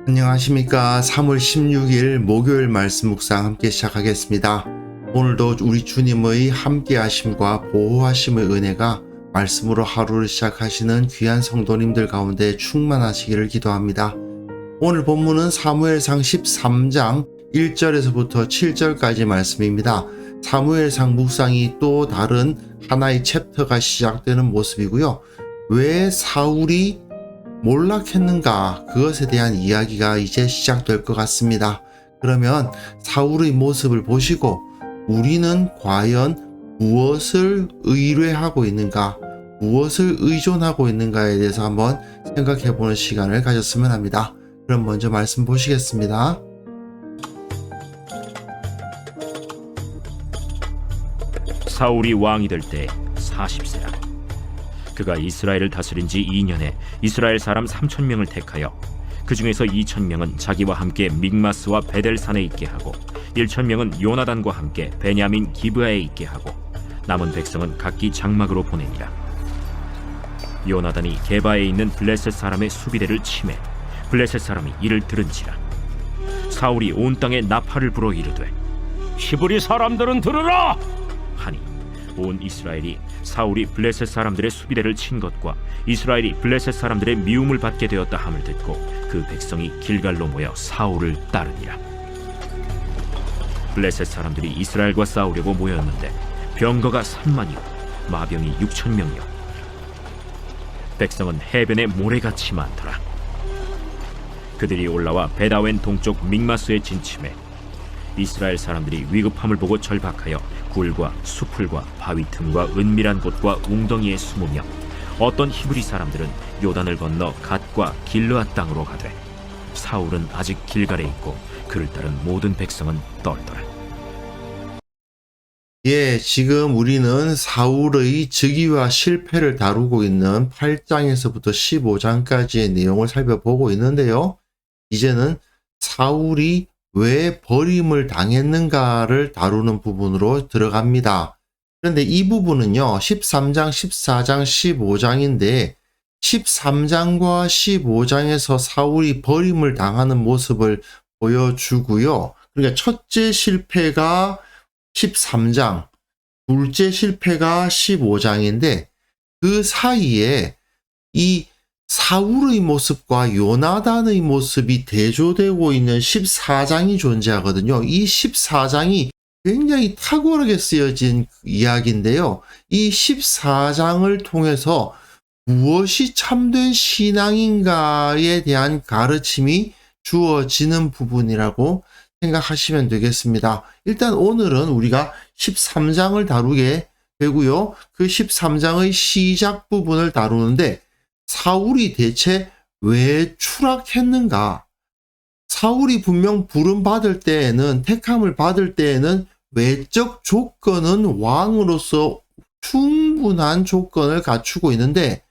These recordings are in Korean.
안녕하십니까. 3월 16일 목요일 말씀 묵상 함께 시작하겠습니다. 오늘도 우리 주님의 함께 하심과 보호하심의 은혜가 말씀으로 하루를 시작하시는 귀한 성도님들 가운데 충만하시기를 기도합니다. 오늘 본문은 사무엘상 13장 1절에서부터 7절까지 말씀입니다. 사무엘상 묵상이 또 다른 하나의 챕터가 시작되는 모습이고요. 왜 사울이 몰락했는가, 그것에 대한 이야기가 이제 시작될 것 같습니다. 그러면 사울의 모습을 보시고 우리는 과연 무엇을 의뢰하고 있는가, 무엇을 의존하고 있는가에 대해서 한번 생각해 보는 시간을 가졌으면 합니다. 그럼 먼저 말씀 보시겠습니다. 사울이 왕이 될 때 40세라. 그가 이스라엘을 다스린 지 2년에 이스라엘 사람 3,000명을 택하여 그 중에서 2,000명은 자기와 함께 믹마스와 베델산에 있게 하고 1,000명은 요나단과 함께 베냐민 기브아에 있게 하고 남은 백성은 각기 장막으로 보내니라. 요나단이 게바에 있는 블레셋 사람의 수비대를 치매 블레셋 사람이 이를 들은지라. 사울이 온 땅에 나팔을 불어 이르되 히브리 사람들은 들으라! 하니 온 이스라엘이 사울이 블레셋 사람들의 수비대를 친 것과 이스라엘이 블레셋 사람들의 미움을 받게 되었다 함을 듣고 그 백성이 길갈로 모여 사울을 따르니라. 블레셋 사람들이 이스라엘과 싸우려고 모였는데 병거가 3만이요 마병이 6,000명이요 백성은 해변에 모래같이 많더라. 그들이 올라와 베다웬 동쪽 믹마스에 진침해 이스라엘 사람들이 위급함을 보고 절박하여 굴과 수풀과 바위 틈과 은밀한 곳과 웅덩이에 숨으며 어떤 히브리 사람들은 요단을 건너 갓과 길르앗 땅으로 가되 사울은 아직 길갈에 있고 그를 따른 모든 백성은 떨더라. 지금 우리는 사울의 즉위와 실패를 다루고 있는 8장에서부터 15장까지의 내용을 살펴보고 있는데요. 이제는 사울이 왜 버림을 당했는가를 다루는 부분으로 들어갑니다. 그런데 이 부분은요, 13장, 14장, 15장인데 13장과 15장에서 사울이 버림을 당하는 모습을 보여주고요. 그러니까 첫째 실패가 13장, 둘째 실패가 15장인데 그 사이에 이 사울의 모습과 요나단의 모습이 대조되고 있는 14장이 존재하거든요. 이 14장이 굉장히 탁월하게 쓰여진 이야기인데요. 이 14장을 통해서 무엇이 참된 신앙인가에 대한 가르침이 주어지는 부분이라고 생각하시면 되겠습니다. 일단 오늘은 우리가 13장을 다루게 되고요. 그 13장의 시작 부분을 다루는데 사울이 대체 왜 추락했는가? 사울이 분명 부름 받을 때에는, 택함을 받을 때에는 외적 조건은 왕으로서 충분한 조건을 갖추고 있는데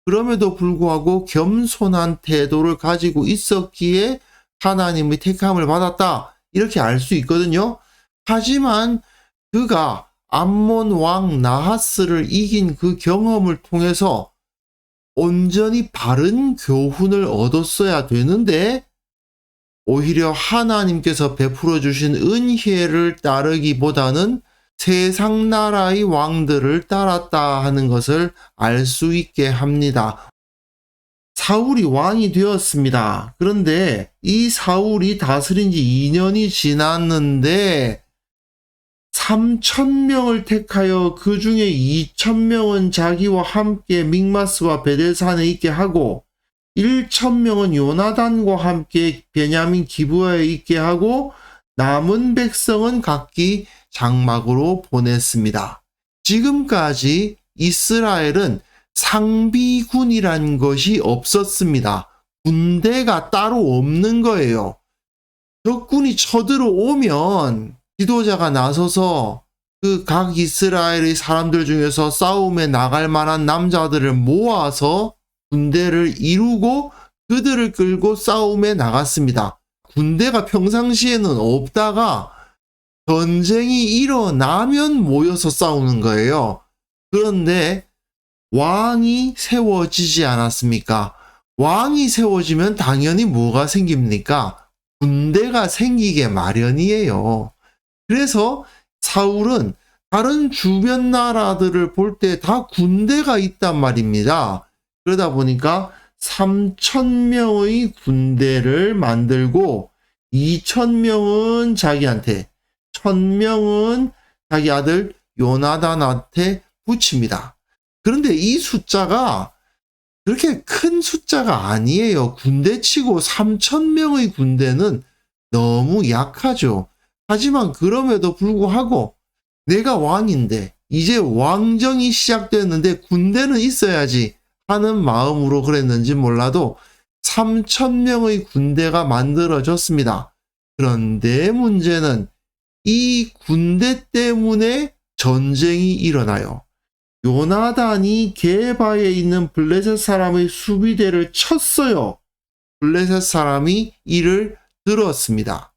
그럼에도 불구하고 겸손한 태도를 가지고 있었기에 하나님의 택함을 받았다, 이렇게 알 수 있거든요. 하지만 그가 암몬 왕 나하스를 이긴 그 경험을 통해서 온전히 바른 교훈을 얻었어야 되는데 오히려 하나님께서 베풀어 주신 은혜를 따르기보다는 세상 나라의 왕들을 따랐다 하는 것을 알 수 있게 합니다. 사울이 왕이 되었습니다. 그런데 이 사울이 다스린 지 2년이 지났는데 3,000명을 택하여 그 중에 2,000명은 자기와 함께 믹마스와 베델산에 있게 하고 1,000명은 요나단과 함께 베냐민 기브아에 있게 하고 남은 백성은 각기 장막으로 보냈습니다. 지금까지 이스라엘은 상비군이란 것이 없었습니다. 군대가 따로 없는 거예요. 적군이 쳐들어오면 지도자가 나서서 그 각 이스라엘의 사람들 중에서 싸움에 나갈 만한 남자들을 모아서 군대를 이루고 그들을 끌고 싸움에 나갔습니다. 군대가 평상시에는 없다가 전쟁이 일어나면 모여서 싸우는 거예요. 그런데 왕이 세워지지 않았습니까? 왕이 세워지면 당연히 뭐가 생깁니까? 군대가 생기게 마련이에요. 그래서 사울은 다른 주변 나라들을 볼 때 다 군대가 있단 말입니다. 그러다 보니까 3,000명의 군대를 만들고 2,000명은 자기한테, 1,000명은 자기 아들 요나단한테 붙입니다. 그런데 이 숫자가 그렇게 큰 숫자가 아니에요. 군대치고 3,000명의 군대는 너무 약하죠. 하지만 그럼에도 불구하고 내가 왕인데 이제 왕정이 시작됐는데 군대는 있어야지 하는 마음으로 그랬는지 몰라도 3,000명의 군대가 만들어졌습니다. 그런데 문제는 이 군대 때문에 전쟁이 일어나요. 요나단이 게바에 있는 블레셋 사람의 수비대를 쳤어요. 블레셋 사람이 이를 들었습니다.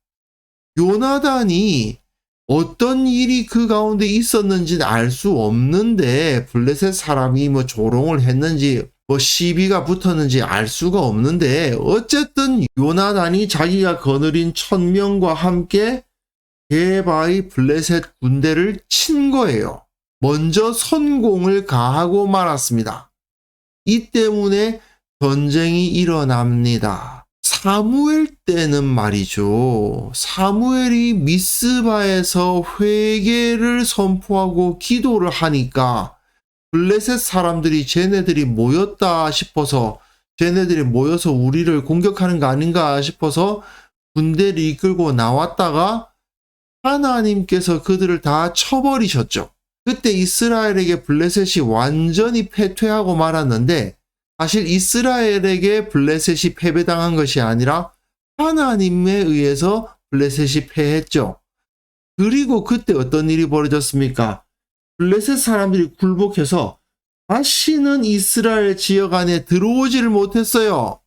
요나단이 어떤 일이 그 가운데 있었는지는 알 수 없는데 블레셋 사람이 뭐 조롱을 했는지 뭐 시비가 붙었는지 알 수가 없는데 어쨌든 요나단이 자기가 거느린 1,000명과 함께 게바의 블레셋 군대를 친 거예요. 먼저 선공을 가하고 말았습니다. 이 때문에 전쟁이 일어납니다. 사무엘 때는 말이죠. 사무엘이 미스바에서 회개를 선포하고 기도를 하니까 블레셋 사람들이 쟤네들이 모였다 싶어서 쟤네들이 모여서 우리를 공격하는 거 아닌가 싶어서 군대를 이끌고 나왔다가 하나님께서 그들을 다 쳐버리셨죠. 그때 이스라엘에게 블레셋이 완전히 패퇴하고 말았는데 사실 이스라엘에게 블레셋이 패배당한 것이 아니라 하나님에 의해서 블레셋이 패했죠. 그리고 그때 어떤 일이 벌어졌습니까? 블레셋 사람들이 굴복해서 다시는 이스라엘 지역 안에 들어오지를 못했어요.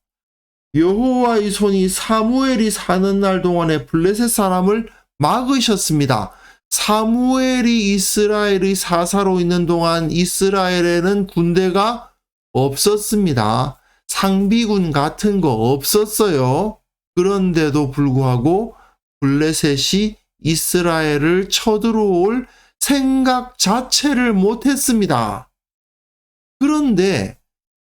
여호와의 손이 사무엘이 사는 날 동안에 블레셋 사람을 막으셨습니다. 사무엘이 이스라엘의 사사로 있는 동안 이스라엘에는 군대가 없었습니다. 상비군 같은 거 없었어요. 그런데도 불구하고 블레셋이 이스라엘을 쳐들어올 생각 자체를 못했습니다. 그런데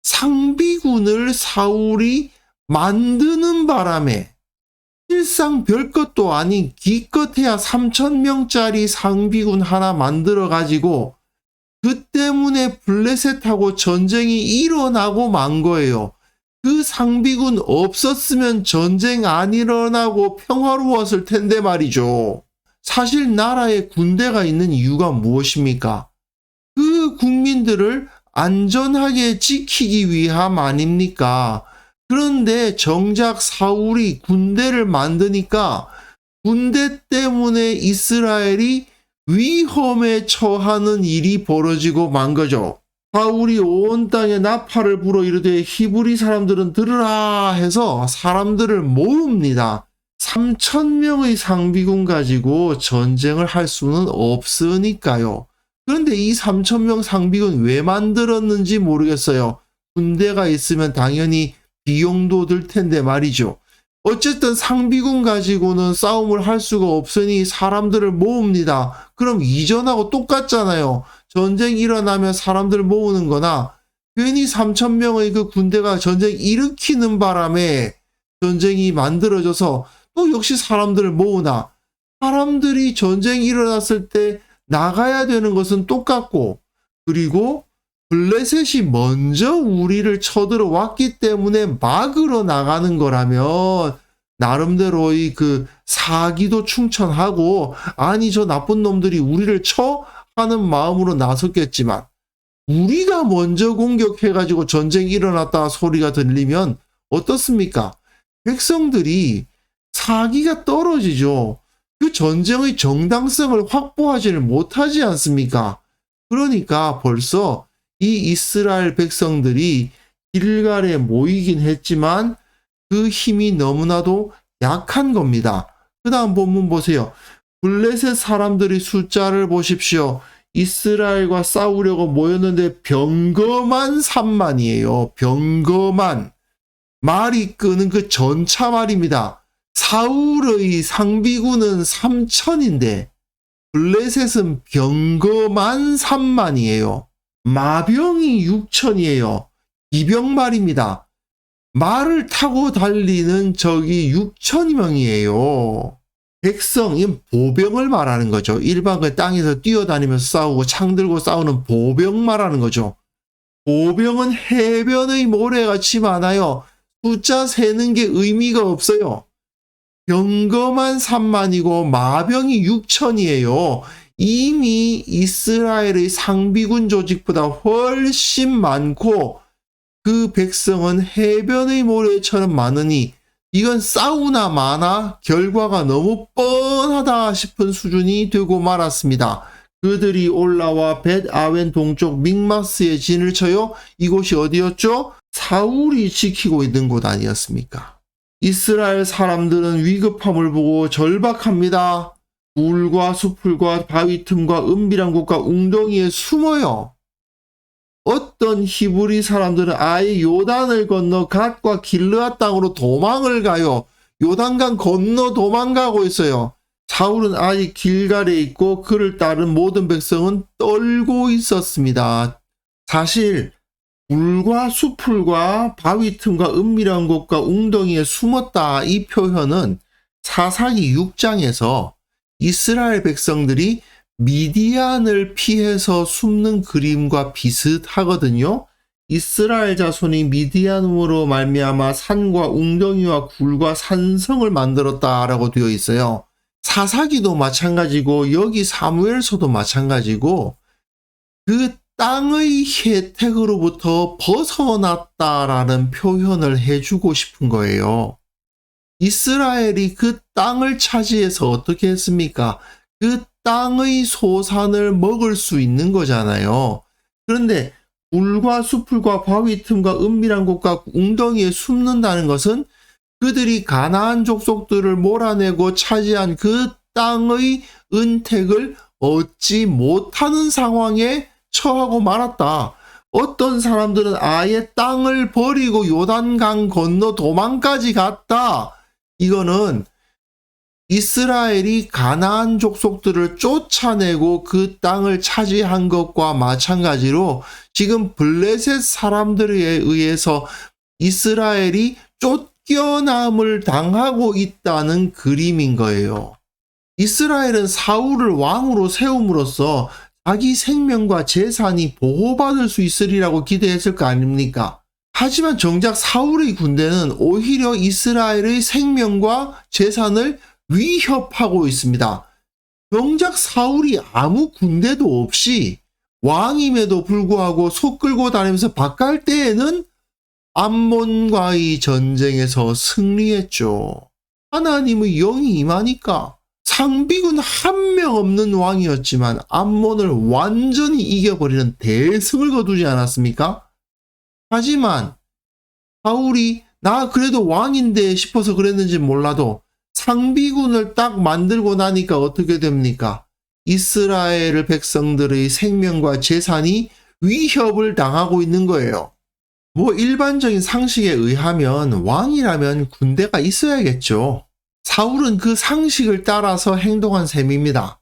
상비군을 사울이 만드는 바람에 실상 별것도 아닌 기껏해야 3,000명짜리 상비군 하나 만들어가지고 그 때문에 블레셋하고 전쟁이 일어나고 만 거예요. 그 상비군 없었으면 전쟁 안 일어나고 평화로웠을 텐데 말이죠. 사실 나라에 군대가 있는 이유가 무엇입니까? 그 국민들을 안전하게 지키기 위함 아닙니까? 그런데 정작 사울이 군대를 만드니까 군대 때문에 이스라엘이 위험에 처하는 일이 벌어지고 만 거죠. 사울이 온 땅에 나팔을 불어 이르되 히브리 사람들은 들으라 해서 사람들을 모읍니다. 3,000명의 상비군 가지고 전쟁을 할 수는 없으니까요. 그런데 이 3,000명 상비군 왜 만들었는지 모르겠어요. 군대가 있으면 당연히 비용도 들 텐데 말이죠. 어쨌든 상비군 가지고는 싸움을 할 수가 없으니 사람들을 모읍니다. 그럼 이전하고 똑같잖아요. 전쟁 일어나면 사람들 모으는 거나 괜히 3,000명의 그 군대가 전쟁 일으키는 바람에 전쟁이 만들어져서 또 역시 사람들을 모으나 사람들이 전쟁이 일어났을 때 나가야 되는 것은 똑같고 그리고 블레셋이 먼저 우리를 쳐들어왔기 때문에 막으러 나가는 거라면 나름대로의 그 사기도 충천하고 아니 저 나쁜 놈들이 우리를 쳐? 하는 마음으로 나섰겠지만 우리가 먼저 공격해가지고 전쟁이 일어났다 소리가 들리면 어떻습니까? 백성들이 사기가 떨어지죠. 그 전쟁의 정당성을 확보하지를 못하지 않습니까? 그러니까 벌써 이 이스라엘 백성들이 길갈에 모이긴 했지만 그 힘이 너무나도 약한 겁니다. 그 다음 본문 보세요. 블레셋 사람들의 숫자를 보십시오. 이스라엘과 싸우려고 모였는데 병거만 3만이에요. 병거만. 말이 끄는 그 전차 말입니다. 사울의 상비군은 3천인데 블레셋은 병거만 3만이에요. 마병이 6천이에요. 기병 말입니다. 말을 타고 달리는 적이 6천명이에요. 백성, 이 보병을 말하는 거죠. 일반 그 땅에서 뛰어다니면서 싸우고 창 들고 싸우는 보병 말하는 거죠. 보병은 해변의 모래같이 많아요. 숫자 세는 게 의미가 없어요. 병거만 3만이고 마병이 6천이에요. 이미 이스라엘의 상비군 조직보다 훨씬 많고 그 백성은 해변의 모래처럼 많으니 이건 싸우나 마나 결과가 너무 뻔하다 싶은 수준이 되고 말았습니다. 그들이 올라와 벳아웬 동쪽 믹마스에 진을 쳐요. 이곳이 어디였죠? 사울이 지키고 있는 곳 아니었습니까? 이스라엘 사람들은 위급함을 보고 절박합니다. 굴과 수풀과 바위 틈과 은밀한 곳과 웅덩이에 숨어요. 어떤 히브리 사람들은 아예 요단을 건너 갓과 길르앗 땅으로 도망을 가요. 요단강 건너 도망가고 있어요. 사울은 아직 길갈에 있고 그를 따른 모든 백성은 떨고 있었습니다. 사실 굴과 수풀과 바위 틈과 은밀한 곳과 웅덩이에 숨었다, 이 표현은 사사기 6장에서 이스라엘 백성들이 미디안을 피해서 숨는 그림과 비슷하거든요. 이스라엘 자손이 미디안으로 말미암아 산과 웅덩이와 굴과 산성을 만들었다라고 되어 있어요. 사사기도 마찬가지고 여기 사무엘서도 마찬가지고 그 땅의 혜택으로부터 벗어났다라는 표현을 해주고 싶은 거예요. 이스라엘이 그 땅을 차지해서 어떻게 했습니까? 그 땅의 소산을 먹을 수 있는 거잖아요. 그런데 굴과 수풀과 바위 틈과 은밀한 곳과 웅덩이에 숨는다는 것은 그들이 가나안 족속들을 몰아내고 차지한 그 땅의 은택을 얻지 못하는 상황에 처하고 말았다. 어떤 사람들은 아예 땅을 버리고 요단강 건너 도망까지 갔다. 이거는 이스라엘이 가나안 족속들을 쫓아내고 그 땅을 차지한 것과 마찬가지로 지금 블레셋 사람들에 의해서 이스라엘이 쫓겨남을 당하고 있다는 그림인 거예요. 이스라엘은 사울을 왕으로 세움으로써 자기 생명과 재산이 보호받을 수 있으리라고 기대했을 거 아닙니까? 하지만 정작 사울의 군대는 오히려 이스라엘의 생명과 재산을 위협하고 있습니다. 정작 사울이 아무 군대도 없이 왕임에도 불구하고 소 끌고 다니면서 바깥 때에는 암몬과의 전쟁에서 승리했죠. 하나님의 영이 임하니까 상비군 한 명 없는 왕이었지만 암몬을 완전히 이겨버리는 대승을 거두지 않았습니까? 하지만 사울이 나 그래도 왕인데 싶어서 그랬는지 몰라도 상비군을 딱 만들고 나니까 어떻게 됩니까? 이스라엘 백성들의 생명과 재산이 위협을 당하고 있는 거예요. 뭐 일반적인 상식에 의하면 왕이라면 군대가 있어야겠죠. 사울은 그 상식을 따라서 행동한 셈입니다.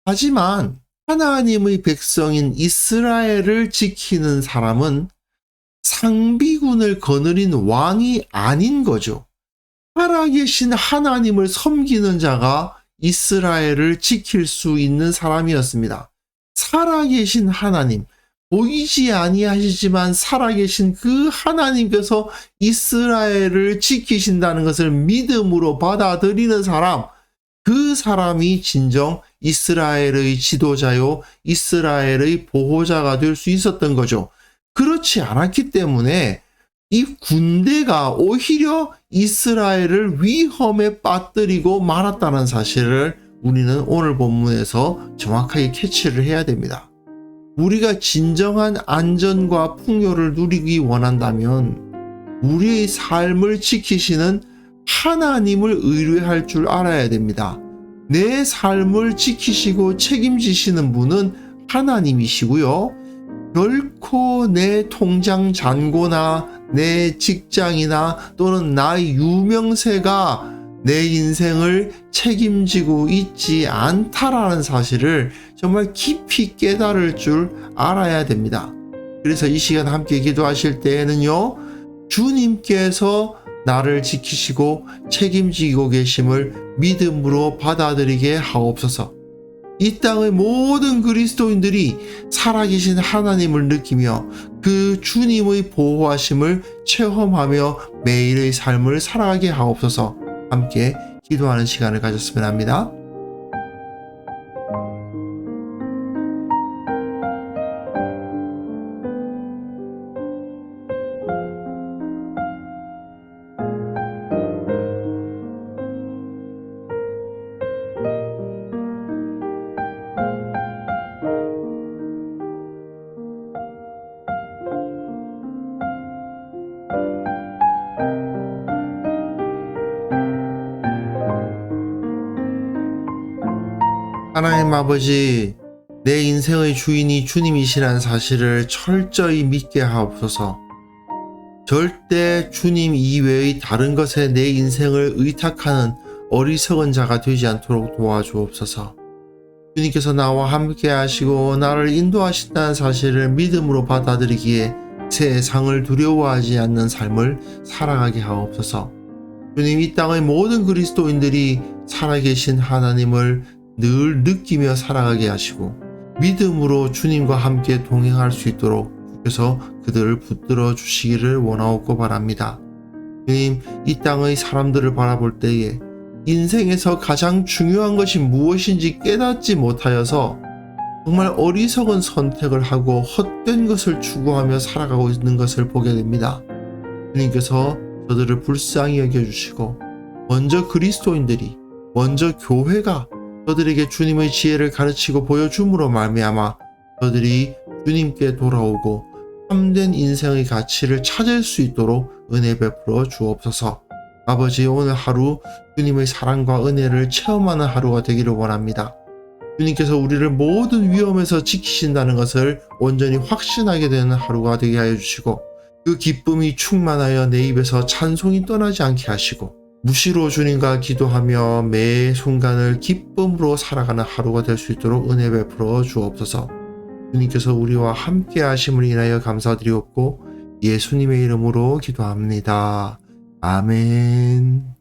하지만 하나님의 백성인 이스라엘을 지키는 사람은 상비군을 거느린 왕이 아닌 거죠. 살아계신 하나님을 섬기는 자가 이스라엘을 지킬 수 있는 사람이었습니다. 살아계신 하나님, 보이지 아니하시지만 살아계신 그 하나님께서 이스라엘을 지키신다는 것을 믿음으로 받아들이는 사람, 그 사람이 진정 이스라엘의 지도자요, 이스라엘의 보호자가 될 수 있었던 거죠. 그렇지 않았기 때문에 이 군대가 오히려 이스라엘을 위험에 빠뜨리고 말았다는 사실을 우리는 오늘 본문에서 정확하게 캐치를 해야 됩니다. 우리가 진정한 안전과 풍요를 누리기 원한다면 우리의 삶을 지키시는 하나님을 의뢰할 줄 알아야 됩니다. 내 삶을 지키시고 책임지시는 분은 하나님이시고요. 결코 내 통장 잔고나 내 직장이나 또는 나의 유명세가 내 인생을 책임지고 있지 않다라는 사실을 정말 깊이 깨달을 줄 알아야 됩니다. 그래서 이 시간 함께 기도하실 때에는요, 주님께서 나를 지키시고 책임지고 계심을 믿음으로 받아들이게 하옵소서. 이 땅의 모든 그리스도인들이 살아계신 하나님을 느끼며 그 주님의 보호하심을 체험하며 매일의 삶을 살아가게 하옵소서. 함께 기도하는 시간을 가졌으면 합니다. 하나님 아버지, 내 인생의 주인이 주님이시라는 사실을 철저히 믿게 하옵소서. 절대 주님 이외의 다른 것에 내 인생을 의탁하는 어리석은 자가 되지 않도록 도와주옵소서. 주님께서 나와 함께 하시고 나를 인도하신다는 사실을 믿음으로 받아들이기에 세상을 두려워하지 않는 삶을 살아가게 하옵소서. 주님, 이 땅의 모든 그리스도인들이 살아계신 하나님을 늘 느끼며 살아가게 하시고 믿음으로 주님과 함께 동행할 수 있도록 주께서 그들을 붙들어 주시기를 원하옵고 바랍니다. 주님, 이 땅의 사람들을 바라볼 때에 인생에서 가장 중요한 것이 무엇인지 깨닫지 못하여서 정말 어리석은 선택을 하고 헛된 것을 추구하며 살아가고 있는 것을 보게 됩니다. 주님께서 저들을 불쌍히 여겨주시고 먼저 그리스도인들이, 먼저 교회가 저들에게 주님의 지혜를 가르치고 보여줌으로 말미암아 저들이 주님께 돌아오고 참된 인생의 가치를 찾을 수 있도록 은혜 베풀어 주옵소서. 아버지, 오늘 하루 주님의 사랑과 은혜를 체험하는 하루가 되기를 원합니다. 주님께서 우리를 모든 위험에서 지키신다는 것을 온전히 확신하게 되는 하루가 되게 하여 주시고 그 기쁨이 충만하여 내 입에서 찬송이 떠나지 않게 하시고 무시로 주님과 기도하며 매 순간을 기쁨으로 살아가는 하루가 될 수 있도록 은혜 베풀어 주옵소서. 주님께서 우리와 함께 하심을 인하여 감사드리옵고 예수님의 이름으로 기도합니다. 아멘.